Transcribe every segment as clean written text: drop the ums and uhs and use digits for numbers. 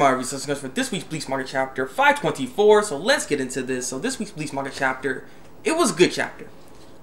my review session for this week's Bleach Manga chapter 524. So let's get into this. So this week's Bleach Manga chapter, it was a good chapter.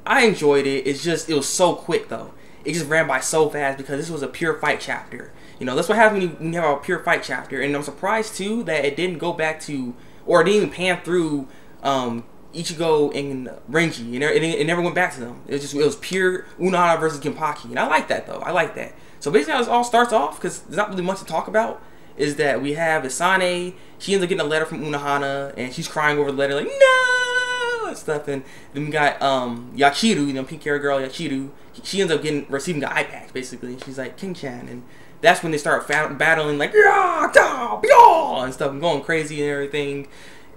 I enjoyed it. It was so quick though. It just ran by so fast because this was a pure fight chapter. You know, that's what happens when you have a pure fight chapter. And I'm surprised too that it didn't go back to, or it didn't even pan through Ichigo and Renji. It never went back to them. It was pure Unohana versus Genpaki. And I like that though. I like that. So basically how this all starts off, because there's not really much to talk about, is that we have Asane. She ends up getting a letter from Unohana, and she's crying over the letter like, no! And stuff. And then we got Yachiru, you know, pink hair girl Yachiru. She ends up receiving an eye patch, basically. And she's like, King-chan. And that's when they start battling like, yeah, and stuff, and going crazy and everything.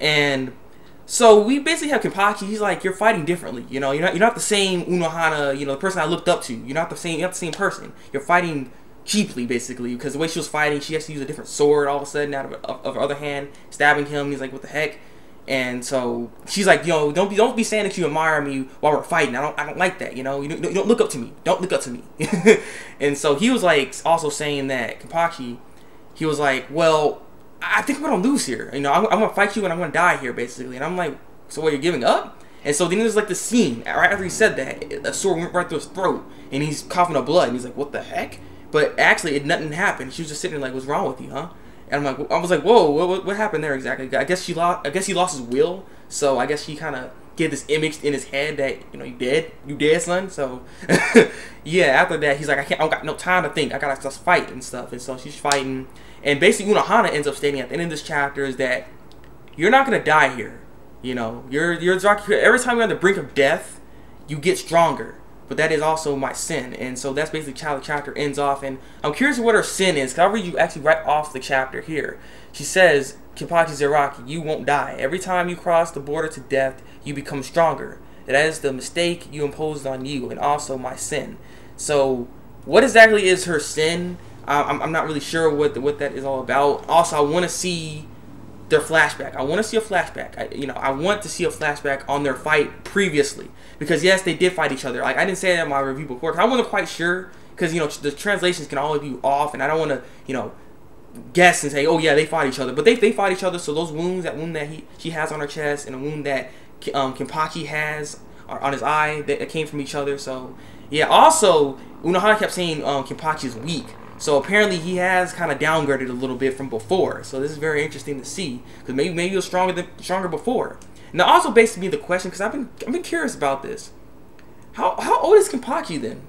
And so we basically have Kenpachi. He's like, you're fighting differently. You know, you're not the same Unohana. You know, the person I looked up to. You're not the same person. You're fighting cheaply, basically, because the way she was fighting, she has to use a different sword all of a sudden out of her other hand, stabbing him. He's like, what the heck? And so she's like, yo, don't be saying that you admire me while we're fighting. I don't like that. You know, you don't look up to me. Don't look up to me. And so he was like also saying that Kenpachi, he was like, well, I think I'm gonna lose here. You know, I'm gonna fight you and I'm gonna die here, basically. And I'm like, so what, you're giving up? And so then there's like the scene right after he said that, a sword went right through his throat, and he's coughing up blood, and he's like, what the heck? But actually, nothing happened. She was just sitting there like, what's wrong with you, huh? And I was like, whoa, what happened there exactly? I guess he lost his will. So I guess he kind of get this image in his head that, you know, you dead, son. So yeah, after that, he's like, I don't got no time to think. I gotta just fight and stuff. And so she's fighting. And basically, Unohana ends up stating at the end of this chapter is that you're not gonna die here. You know, you're Zaraki. Every time you're on the brink of death, you get stronger. But that is also my sin. And so that's basically how the chapter ends off. And I'm curious what her sin is, because I'll read you actually right off the chapter here. She says, Kenpachi Zaraki, you won't die. Every time you cross the border to death, you become stronger. That is the mistake you imposed on you, and also my sin. So what exactly is her sin? I'm not really sure what that is all about. Also, I want to see their flashback. I want to see a flashback. I want to see a flashback on their fight previously, because yes, they did fight each other. Like, I didn't say that in my review before, because I wasn't quite sure, because you know the translations can always be off, and I don't want to guess and say, oh yeah, they fought each other. But they fought each other. So those wounds, that wound that she has on her chest, and a wound that Kenpachi has on his eye, that came from each other. So yeah. Also, Unohana kept saying Kenpachi is weak. So apparently he has kind of downgraded a little bit from before. So this is very interesting to see, because maybe he was stronger before. Now also basically the question, because I've been curious about this. How old is Kenpachi then?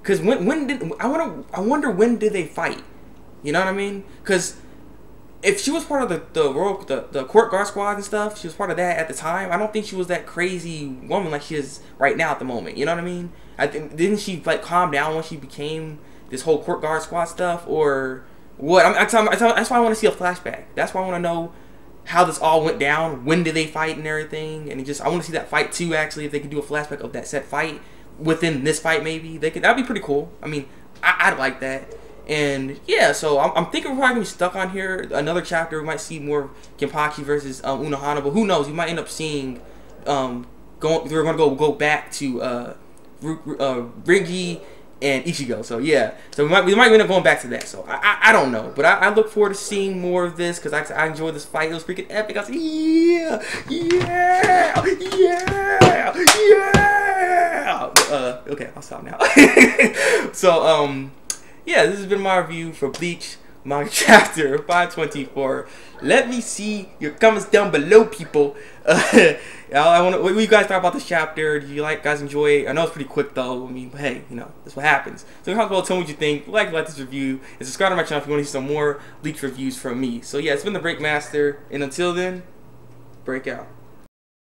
Because I wonder when did they fight? You know what I mean? Because if she was part of the court guard squad and stuff, she was part of that at the time. I don't think she was that crazy woman like she is right now at the moment. You know what I mean? I think, didn't she like calm down when she became this whole court guard squad stuff, or what? That's why I want to see a flashback. That's why I want to know how this all went down. When did they fight and everything? And I want to see that fight too. Actually, if they could do a flashback of that set fight within this fight, maybe that'd be pretty cool. I mean, I'd like that. And yeah, so I'm thinking we're probably gonna be stuck on here. Another chapter, we might see more Kenpachi versus Unohana, but who knows? We might end up seeing we're gonna go back to Renji and Ichigo. So yeah, so we might end up going back to that. So I don't know, but I look forward to seeing more of this, because I enjoyed this fight. It was freaking epic. I was like, yeah. Okay, I'll stop now. So yeah, this has been my review for Bleach Manga chapter 524. Let me see your comments down below, people. What do you guys thought about this chapter? Did you guys enjoy it? I know it's pretty quick though. I mean, hey, you know, that's what happens. So comment below, tell me what you think. Like this review, and subscribe to my channel if you want to see some more Bleach reviews from me. So yeah, it's been the Thabreakmaster, and until then, break out.